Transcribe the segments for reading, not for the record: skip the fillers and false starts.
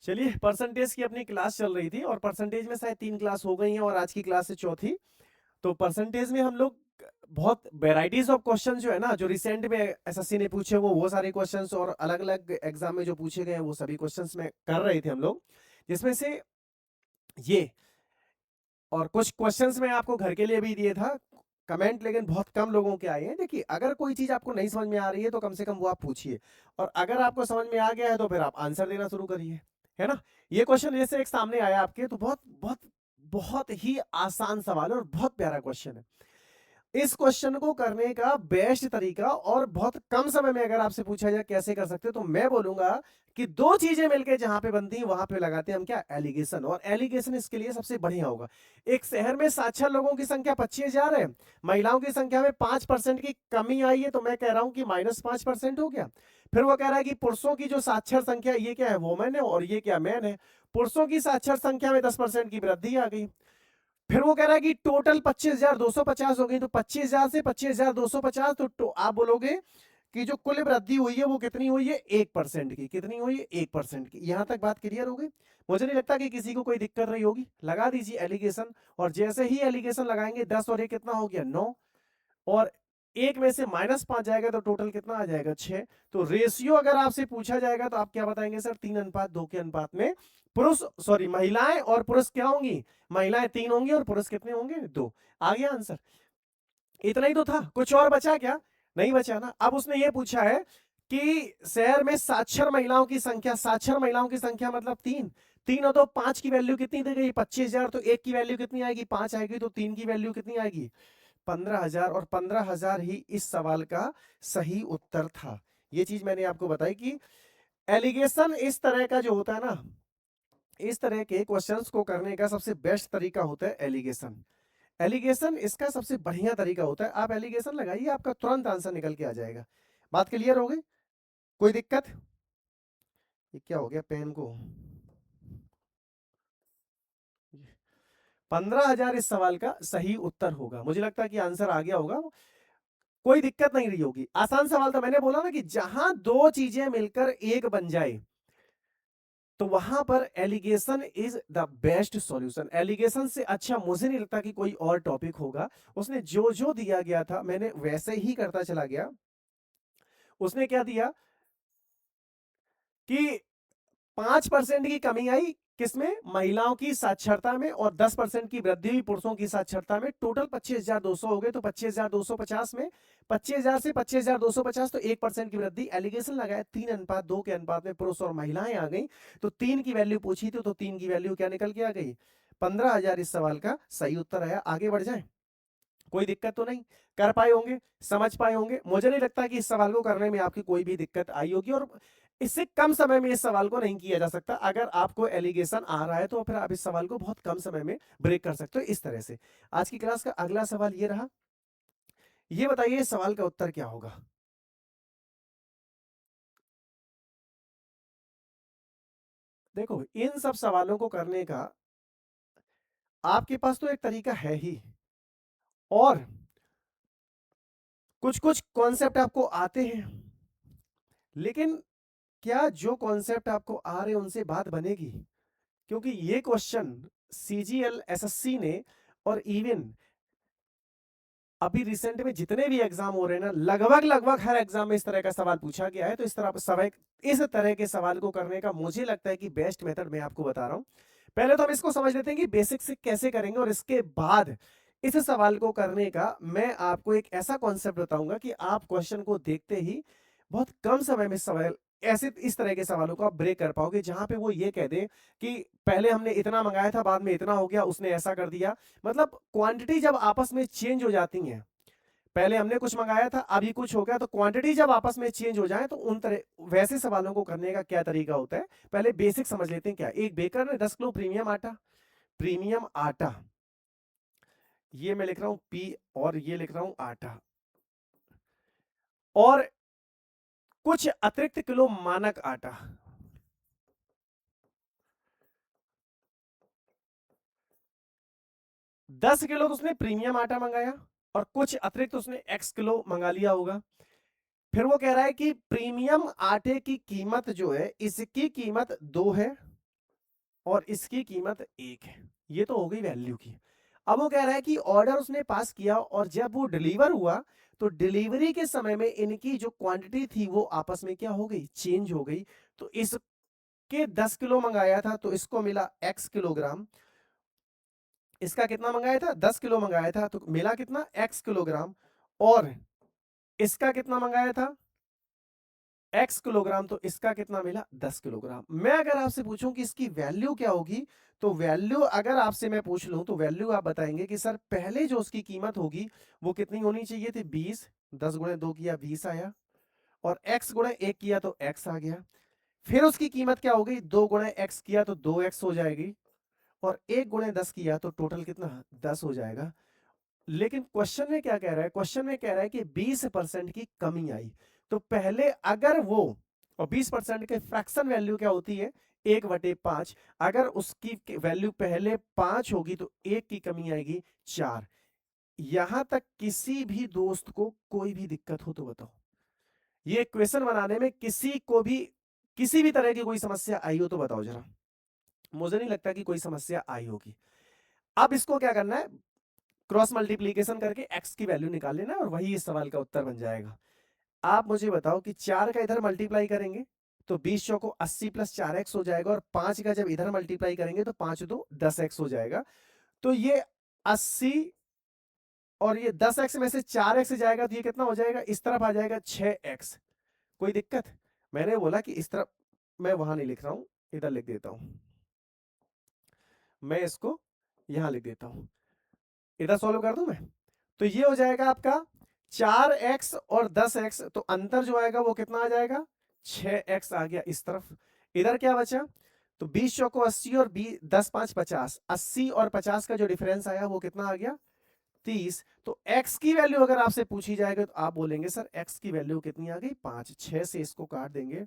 चलिए, परसेंटेज की अपनी क्लास चल रही थी और परसेंटेज में शायद 3 क्लास हो गई हैं और आज की क्लास है चौथी। तो परसेंटेज में हम लोग बहुत वेराइटीज ऑफ क्वेश्चन जो है ना, जो रिसेंट में एसएससी ने पूछे वो सारे क्वेश्चंस और अलग अलग एग्जाम में जो पूछे गए हैं वो सभी क्वेश्चंस में कर रहे थे हम लोग, जिसमें से ये और कुछ क्वेश्चंस मैं आपको घर के लिए भी दिए था कमेंट, लेकिन बहुत कम लोगों के आए हैं। देखिए, अगर कोई चीज आपको नहीं समझ में आ रही है तो कम से कम वो आप पूछिए, और अगर आपको समझ में आ गया है तो फिर आप आंसर देना शुरू करिए, है ना। ये क्वेश्चन जैसे एक सामने आया आपके, तो बहुत बहुत बहुत ही आसान सवाल है और बहुत प्यारा क्वेश्चन है। इस क्वेश्चन को करने का बेस्ट तरीका, और बहुत कम समय में अगर आपसे पूछा जाए कैसे कर सकते हो, तो मैं बोलूंगा कि दो चीजें मिलकर जहां पे बनती हैं वहां पे लगाते हैं हम क्या, एलिगेशन। और एलिगेशन इसके लिए सबसे बढ़िया होगा। एक शहर में साक्षर लोगों की संख्या 25,000 है, महिलाओं की संख्या में 5% की कमी आई है, तो मैं कह रहा हूं कि -5% हो गया। फिर वो कह रहा है कि पुरुषों की जो साक्षर संख्या, ये क्या है, वोमेन है, और ये क्या, मैन है। पुरुषों की साक्षर संख्या में 10% की वृद्धि आ गई। फिर वो कह रहा है कि टोटल 25,250 हो गई, तो 25,000 से 25,250, तो आप बोलोगे कि जो कुल वृद्धि हुई है वो कितनी हुई है, 1% की। कितनी हुई है, 1% की। यहां तक बात क्लियर हो गई। मुझे नहीं लगता कि किसी को कोई दिक्कत रही होगी। लगा दीजिए एलिगेशन, और जैसे ही एलिगेशन लगाएंगे 10 और 1 कितना हो गया, 9, और एक में से -5 जाएगा तो टोटल कितना आ जाएगा, 6। तो रेशियो अगर आपसे पूछा जाएगा तो आप क्या बताएंगे, सर 3:2 के अनुपात में पुरुष, सॉरी, महिलाएं और पुरुष क्या होंगी, महिलाएं 3 होंगी और पुरुष कितने होंगे, 2। आ गया आंसर। इतना ही तो था, कुछ और बचा क्या, नहीं बचा ना। अब उसने ये पूछा है कि शहर में साक्षर महिलाओं की संख्या, साक्षर महिलाओं की संख्या मतलब 3। 3 और 2 5 की वैल्यू कितनी दी गई, 25,000। तो 1 की वैल्यू कितनी आएगी, 5 आएगी। तो 3 की वैल्यू कितनी आएगी, 15,000। और 15,000 ही इस सवाल का सही उत्तर था। ये चीज मैंने आपको बताई कि एलिगेशन इस तरह का जो होता है ना, इस तरह के क्वेश्चंस को करने का सबसे बेस्ट तरीका होता है एलिगेशन। एलिगेशन इसका सबसे बढ़िया तरीका होता है। आप एलिगेशन लगाइए, आपका तुरंत आंसर निकल के आ जाएगा। बात क्लियर हो गई, कोई दिक्कत। ये क्या हो गया पेन को, 15,000 इस सवाल का सही उत्तर होगा। मुझे लगता है कि आंसर आ गया होगा, कोई दिक्कत नहीं रही होगी। आसान सवाल था। मैंने बोला ना कि जहां दो चीजें मिलकर एक बन जाए तो वहां पर alligation is the best solution. Alligation से अच्छा मुझे नहीं लगता कि कोई और टॉपिक होगा। उसने जो जो दिया गया था मैंने वैसे ही करता चला गया। उसने क्या दिया कि 5% की कमी आई किसमें, महिलाओं की साक्षरता में, और 10% की वृद्धि हुई पुरुषों की साक्षरता में। टोटल 25,200 हो गए। तो 25,250 में 25,000 से 25,250, तो 1% की वृद्धि। एलिगेशन लगाया 3:2 के अनुपात में पुरुष और महिलाएं आ गई। तो 3 की वैल्यू पूछी थी, तो 3 की वैल्यू क्या निकल के आ गई, 15,000 इस सवाल का सही उत्तर आया। आगे बढ़ जाए, कोई दिक्कत तो नहीं, कर पाए होंगे, समझ पाए होंगे। मुझे नहीं लगता कि इस सवाल को करने में आपकी कोई भी दिक्कत आई होगी, और इससे कम समय में इस सवाल को नहीं किया जा सकता। अगर आपको एलिगेशन आ रहा है तो फिर आप इस सवाल को बहुत कम समय में ब्रेक कर सकते हो इस तरह से। आज की क्लास का अगला सवाल ये रहा। ये बताइए इस सवाल का उत्तर क्या होगा। देखो, इन सब सवालों को करने का आपके पास तो एक तरीका है ही, और कुछ कुछ कॉन्सेप्ट आपको आते हैं, लेकिन क्या जो कॉन्सेप्ट आपको आ रहे हैं उनसे बात बनेगी। क्योंकि ये क्वेश्चन सीजीएल एसएससी ने, और इवन अभी रिसेंट में जितने भी एग्जाम हो रहे हैं ना, लगभग लगभग हर एग्जाम में इस तरह का सवाल पूछा गया है। तो इस तरह के सवाल को करने का मुझे लगता है कि बेस्ट मेथड मैं आपको बता रहा हूं। पहले तो हम इसको समझ लेते हैं कि बेसिक से कैसे करेंगे, और इसके बाद इस सवाल को करने का मैं आपको एक ऐसा कॉन्सेप्ट बताऊंगा कि आप क्वेश्चन को देखते ही बहुत कम समय में सवाल, ऐसे इस तरह के सवालों को आप ब्रेक कर पाओगे, जहां पे वो ये कह दे कि पहले हमने इतना मंगाया था, बाद में इतना हो गया, उसने ऐसा कर दिया। मतलब क्वांटिटी जब आपस में चेंज हो जाती है, पहले हमने कुछ मंगाया था अभी कुछ हो गया, तो क्वांटिटी जब आपस में चेंज हो जाए तो उन तरह वैसे सवालों को करने का क्या तरीका होता है, पहले बेसिक समझ लेते हैं। क्या, एक बेकर ने 10 किलो प्रीमियम आटा, प्रीमियम आटा, ये मैं लिख रहा हूं पी, और ये लिख रहा हूं आटा, और कुछ अतिरिक्त किलो मानक आटा। 10 किलो तो उसने प्रीमियम आटा मंगाया, और कुछ अतिरिक्त उसने एक्स किलो मंगा लिया होगा। फिर वो कह रहा है कि प्रीमियम आटे की कीमत जो है, इसकी कीमत 2 है, और इसकी कीमत 1 है। ये तो हो गई वैल्यू की। अब वो कह रहा है कि ऑर्डर उसने पास किया और जब वो डिलीवर हुआ तो डिलीवरी के समय में इनकी जो क्वांटिटी थी वो आपस में क्या हो गई, चेंज हो गई। तो इसके 10 किलो मंगाया था तो इसको मिला x किलोग्राम, इसका कितना मंगाया था, 10 किलो मंगाया था तो मिला कितना, x किलोग्राम, और इसका कितना मंगाया था, x किलोग्राम, तो इसका कितना मिला, 10 किलोग्राम। मैं अगर आपसे पूछूं कि इसकी वैल्यू क्या होगी, तो वैल्यू अगर आपसे मैं पूछ लूं तो वैल्यू आप बताएंगे कि सर पहले जो उसकी कीमत होगी वो कितनी होनी चाहिए थी, 20, 10 गुणे 2 किया 20 आया, और x गुणे 1 किया तो x आ गया। फिर उसकी कीमत क्या हो गई, 2 गुणे x किया तो 2x हो जाएगी, और 1 गुणे 10 किया तो टोटल कितना, 10 हो जाएगा। लेकिन क्वेश्चन में क्या कह रहा है, क्वेश्चन में कह रहा है कि 20% की कमी आई। तो पहले अगर वो, और 20% के फ्रैक्शन वैल्यू क्या होती है, 1/5, अगर उसकी वैल्यू पहले 5 होगी तो 1 की कमी आएगी 4। यहां तक किसी भी दोस्त को कोई भी दिक्कत हो तो बताओ, ये क्वेश्चन बनाने में किसी को भी किसी भी तरह की कोई समस्या आई हो तो बताओ जरा। मुझे नहीं लगता कि कोई समस्या आई होगी। अब इसको क्या करना है, क्रॉस मल्टीप्लीकेशन करके x की वैल्यू निकाल लेना और वही इस सवाल का उत्तर बन जाएगा। आप मुझे बताओ कि 4 का इधर मल्टीप्लाई करेंगे तो 20 चौको 80 प्लस 4x हो जाएगा, और 5 का जब इधर मल्टीप्लाई करेंगे तो 5 दो 10x हो जाएगा। तो ये 80 और ये 10x में से 4x जाएगा तो ये कितना हो जाएगा, इस तरफ आ जाएगा 6x। कोई दिक्कत, मैंने बोला कि इस तरफ, मैं वहां नहीं लिख रहा हूं, इधर लिख देता हूं, मैं इसको यहां लिख देता हूं, इधर सॉल्व कर दूं मैं। तो ये हो जाएगा आपका 4x और 10x, तो अंतर जो आएगा वो कितना आ जाएगा, 6x आ गया इस तरफ। इधर क्या बचा, तो 20 चौको 80 और 10 5 50, 80 और 50 का जो डिफरेंस आया वो कितना आ गया, 30। तो x की वैल्यू अगर आपसे पूछी जाएगी तो आप बोलेंगे सर x की वैल्यू कितनी आ गई, 5। 6 से इसको काट देंगे,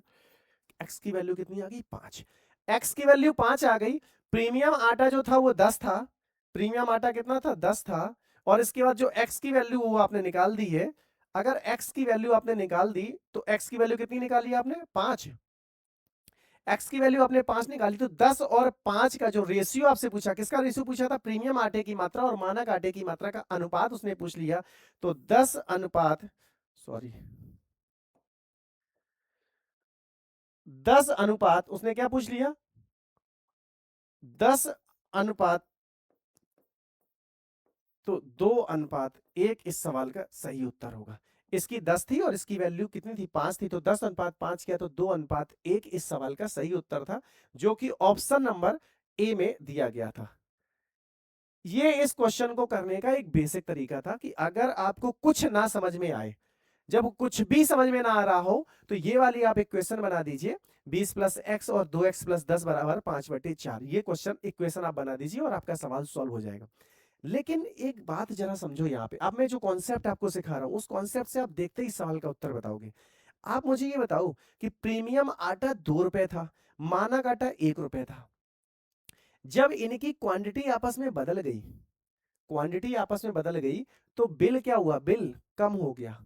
x की वैल्यू कितनी आ गई, 5। x की वैल्यू 5 आ गई। प्रीमियम आटा जो था वो 10 था, प्रीमियम आटा कितना था, 10 था, और इसके बाद जो x की वैल्यू वो आपने निकाल दी है। अगर x की वैल्यू आपने निकाल दी तो x की वैल्यू कितनी निकाली आपने, 5। x की वैल्यू आपने 5 निकाली, तो 10 और 5 का जो रेशियो आपसे पूछा, किसका रेशियो पूछा था, प्रीमियम आटे की मात्रा और मानक आटे की मात्रा का अनुपात उसने पूछ लिया। तो 10 अनुपात, सॉरी 10 अनुपात उसने क्या पूछ लिया, 10 अनुपात, तो 2:1 इस सवाल का सही उत्तर होगा। इसकी 10 थी और इसकी वैल्यू कितनी थी, 5 थी, तो 10:5 किया तो 2:1 इस सवाल का सही उत्तर था, जो कि ऑप्शन नंबर ए में दिया गया था। ये इस क्वेश्चन को करने का एक बेसिक तरीका था कि अगर आपको कुछ ना समझ में आए, जब कुछ भी समझ में ना आ रहा हो, तो ये वाली आप इक्वेशन बना दीजिए, 20 प्लस एक्स और 2x प्लस 10 बराबर 5/4। ये क्वेश्चन इक्वेशन आप बना दीजिए और आपका सवाल सॉल्व हो जाएगा। लेकिन एक बात जरा समझो यहाँ पे, अब मैं जो कॉन्सेप्ट आपको सिखा रहा हूं उस कॉन्सेप्ट से आप देखते ही सवाल का उत्तर बताओगे। आप मुझे ये बताओ कि प्रीमियम आटा 2 रुपए था, मानक आटा 1 रुपए था। जब इनकी क्वांटिटी आपस में बदल गई, क्वांटिटी आपस में बदल गई, तो बिल क्या हुआ, बिल कम हो गया।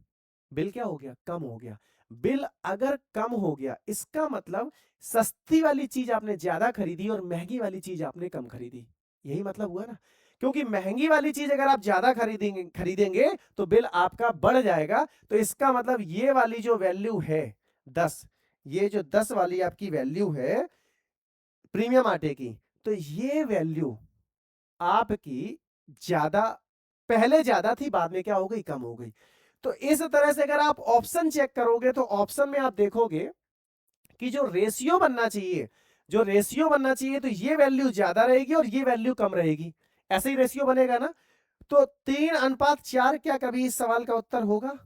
बिल क्या हो गया, कम हो गया। बिल अगर कम हो गया इसका मतलब सस्ती वाली चीज आपने ज्यादा खरीदी और महंगी वाली चीज आपने कम खरीदी, यही मतलब हुआ ना। क्योंकि महंगी वाली चीज अगर आप ज्यादा खरीदेंगे तो बिल आपका बढ़ जाएगा। तो इसका मतलब ये वाली जो वैल्यू है 10, ये जो 10 वाली आपकी वैल्यू है प्रीमियम आटे की, तो ये वैल्यू आपकी ज्यादा, पहले ज्यादा थी बाद में क्या हो गई, कम हो गई। तो इस तरह से अगर आप ऑप्शन चेक करोगे तो ऑप्शन में आप देखोगे कि जो रेशियो बनना चाहिए, जो रेशियो बनना चाहिए, तो ये वैल्यू ज्यादा रहेगी और ये वैल्यू कम रहेगी, ऐसे ही रेशियो बनेगा ना। तो 3:4 क्या कभी इस सवाल का उत्तर होगा,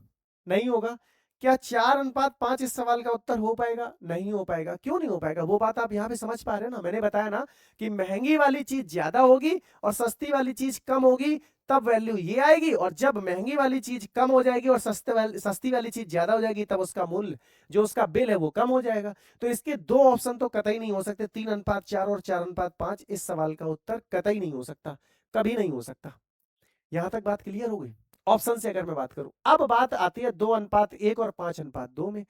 नहीं होगा। क्या 4:5 इस सवाल का उत्तर हो पाएगा, नहीं हो पाएगा। क्यों नहीं हो पाएगा, वो बात आप यहां पे समझ पा रहे हैं ना। मैंने बताया ना कि महंगी वाली चीज ज्यादा होगी और सस्ती वाली चीज कम होगी, तब वैल्यू ये आएगी, और जब महंगी वाली चीज कम हो जाएगी और सस्ती वाली चीज ज्यादा हो जाएगी, तब उसका मूल्य, जो उसका बिल है, वो कम हो जाएगा। तो इसके दो ऑप्शन तो कतई नहीं हो सकते, 3:4 और 4:5 इस सवाल का उत्तर कतई नहीं हो सकता, कभी नहीं हो सकता। यहां तक बात क्लियर हो गई। ऑप्शन से अगर मैं बात करूं, अब बात आती है 2:1 और 5:2 में।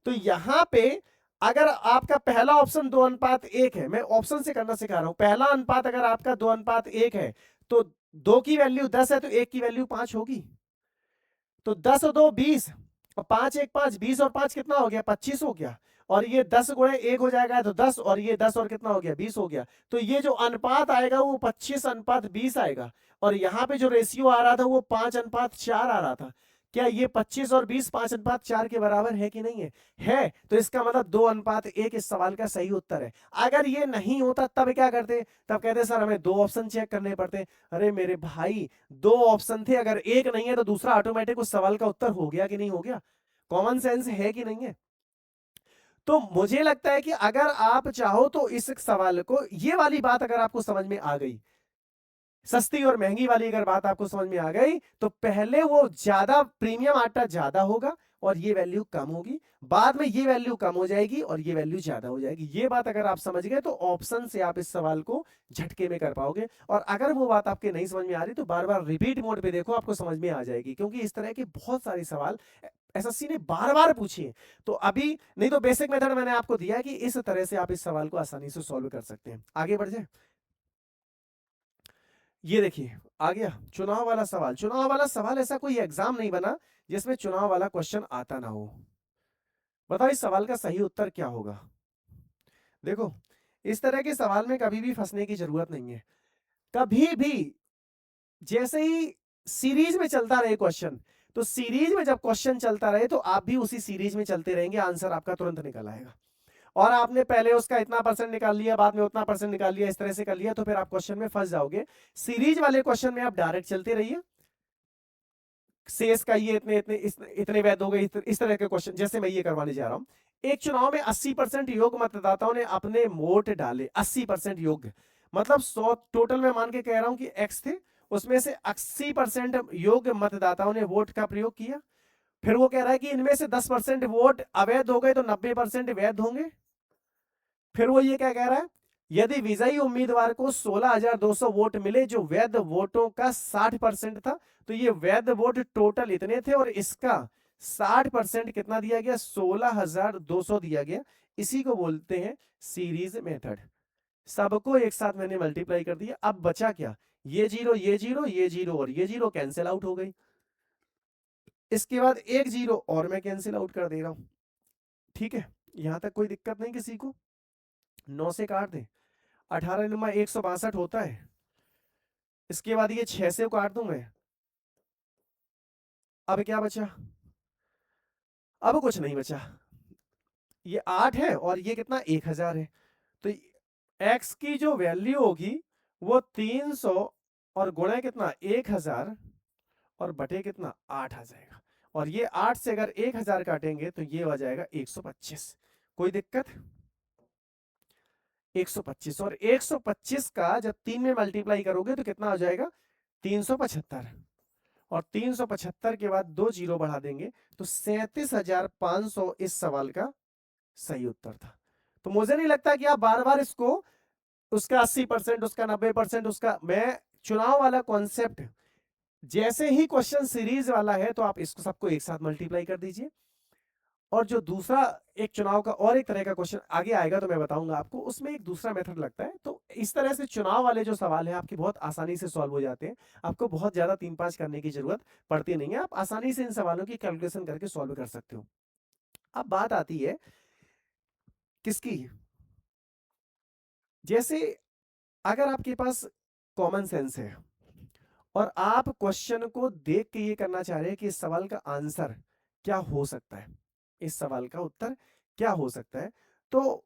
तो यहां पे अगर आपका पहला ऑप्शन 2:1 है, मैं ऑप्शन से करना सिखा रहा हूं, पहला अनुपात अगर आपका 2:1 है तो 2 की वैल्यू 10 है तो 1 की वैल्यू 5 होगी। तो 10 और 2 20 और 5 1 5, 20 और 5 कितना हो गया? 25 हो गया। और ये 10 गुणे 1 हो जाएगा तो 10, और ये 10 और कितना हो गया? 20 हो गया। तो ये जो अनुपात आएगा वो 25:20 आएगा। और यहाँ पे जो रेशियो आ रहा था वो 5:4 आ रहा था। क्या ये 25 और 20 5:4 के बराबर है कि नहीं है? है। तो इसका मतलब 2:1 इस सवाल का सही उत्तर है। अगर ये नहीं होता तब क्या करते? तब कहते सर हमें 2 ऑप्शन चेक करने पड़ते। अरे मेरे भाई, 2 ऑप्शन थे, अगर एक नहीं है तो दूसरा ऑटोमेटिक उस सवाल का उत्तर हो गया कि नहीं हो गया? कॉमन सेंस है कि नहीं है? तो मुझे लगता है कि अगर आप चाहो तो इस सवाल को, ये वाली बात अगर आपको समझ में आ गई, सस्ती और महंगी वाली अगर बात आपको समझ में आ गई, तो पहले वो ज्यादा प्रीमियम आटा ज्यादा होगा और ये वैल्यू कम होगी, बाद में ये वैल्यू कम हो जाएगी और ये वैल्यू ज्यादा हो जाएगी। ये बात अगर आप समझ गए तो ऑप्शन से आप इस सवाल को झटके में कर पाओगे। और अगर वो बात आपके नहीं समझ में आ रही तो बार बार रिपीट मोड पे देखो, आपको समझ में आ जाएगी। क्योंकि इस तरह के बहुत सारे सवाल एसएससी ने बार बार पूछे। तो अभी नहीं तो बेसिक मेथड मैंने आपको दिया है कि इस तरह से आप इस सवाल को आसानी से सॉल्व कर सकते हैं। आगे बढ़ जाए। ये देखिए आ गया चुनाव वाला सवाल। चुनाव वाला सवाल ऐसा कोई एग्जाम नहीं बना जिसमें चुनाव वाला क्वेश्चन आता ना हो। बताओ इस सवाल का सही उत्तर क्या होगा? देखो, इस तरह के सवाल में कभी भी फंसने की जरूरत नहीं है। कभी भी जैसे ही सीरीज में चलता रहे क्वेश्चन, तो सीरीज में जब क्वेश्चन चलता रहे तो आप भी उसी सीरीज में चलते रहेंगे, आंसर आपका तुरंत निकल आएगा। और आपने पहले उसका इतना परसेंट निकाल लिया, बाद में उतना परसेंट निकाल लिया, इस तरह से कर लिया, तो फिर आप क्वेश्चन में फंस जाओगे। सीरीज वाले क्वेश्चन में आप डायरेक्ट चलते रहिए। शेष का ये इतने इतने इतने वैध हो गए, इस तरह के क्वेश्चन जैसे मैं ये करवाने जा रहा हूं। एक चुनाव में 80% योग्य मतदाताओं ने अपने वोट डाले। 80% योग्य मतलब 100 टोटल में मान के कह रहा हूं कि एक्स थे, उसमें से 80% योग्य मतदाताओं ने वोट का प्रयोग किया। फिर वो कह रहा है कि इनमें से 10% वोट अवैध हो गए तो 90% वैध होंगे। फिर वो ये क्या कह रहा है? यदि विजयी उम्मीदवार को 16,200 वोट मिले जो वैध वोटों का 60% था, तो ये वैध वोट टोटल इतने थे और इसका 60% कितना दिया गया? 16,200 दिया गया। इसी को बोलते हैं सीरीज मेथड। सबको एक साथ मैंने मल्टीप्लाई कर दिया। अब बचा क्या? ये जीरो, ये जीरो, ये जीरो और ये जीरो कैंसिल आउट हो गई। इसके बाद एक जीरो और मैं कैंसिल आउट कर दे रहा हूं। ठीक है, यहां तक कोई दिक्कत नहीं किसी को? 9 से काट दे। 18 नुमा 162 होता है। इसके बाद ये 6 से काट दूं मैं। अब क्या बचा? अब कुछ नहीं बचा। ये 8 है और ये कितना? 1000 है। तो x की जो वैल्यू होगी वो 300 और गुणा कितना? 1000 और बटे कितना? 8 आ जाएगा। और ये 8 से अगर 1000 काटेंगे तो ये हो जाएगा 125। कोई दिक्कत? 125 और 125 का जब 3 में मल्टीप्लाई करोगे तो कितना हो जाएगा? 375। और 375 के बाद 2 जीरो बढ़ा देंगे तो 37,500 इस सवाल का सही उत्तर था। तो मुझे नहीं लगता कि आप बार बार इसको उसका 80%, उसका 90%, उसका, मैं चुनाव वाला कॉन्सेप्ट, जैसे ही क्वेश्चन सीरीज वाला है तो आप इसको सबको एक साथ मल्टीप्लाई कर दीजिए। और जो दूसरा एक चुनाव का और एक तरह का क्वेश्चन आगे आएगा तो मैं बताऊंगा आपको, उसमें एक दूसरा मेथड लगता है। तो इस तरह से चुनाव वाले जो सवाल है आपकी बहुत आसानी से सॉल्व हो जाते हैं। आपको बहुत ज्यादा 3-5 करने की जरूरत पड़ती नहीं है, आप आसानी से इन सवालों की कैलकुलेशन करके सॉल्व कर सकते हो। अब बात आती है किसकी? जैसे अगर आपके पास कॉमन सेंस है और आप क्वेश्चन को देख के ये करना चाह रहे हैं कि इस सवाल का आंसर क्या हो सकता है, इस सवाल का उत्तर क्या हो सकता है, तो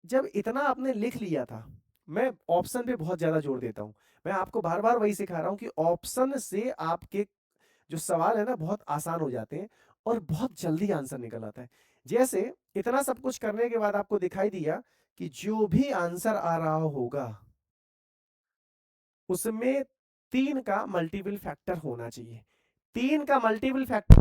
जब इतना आपने लिख लिया था, मैं ऑप्शन पे बहुत ज्यादा जोर देता हूं। मैं आपको बार बार वही सिखा रहा हूं कि ऑप्शन से आपके जो सवाल है ना बहुत आसान हो जाते हैं और बहुत जल्दी आंसर निकल आता है। जैसे इतना सब कुछ करने के बाद आपको दिखाई दिया कि जो भी आंसर आ रहा होगा उसमें 3 का मल्टीपल फैक्टर होना चाहिए। 3 का मल्टीपल फैक्टर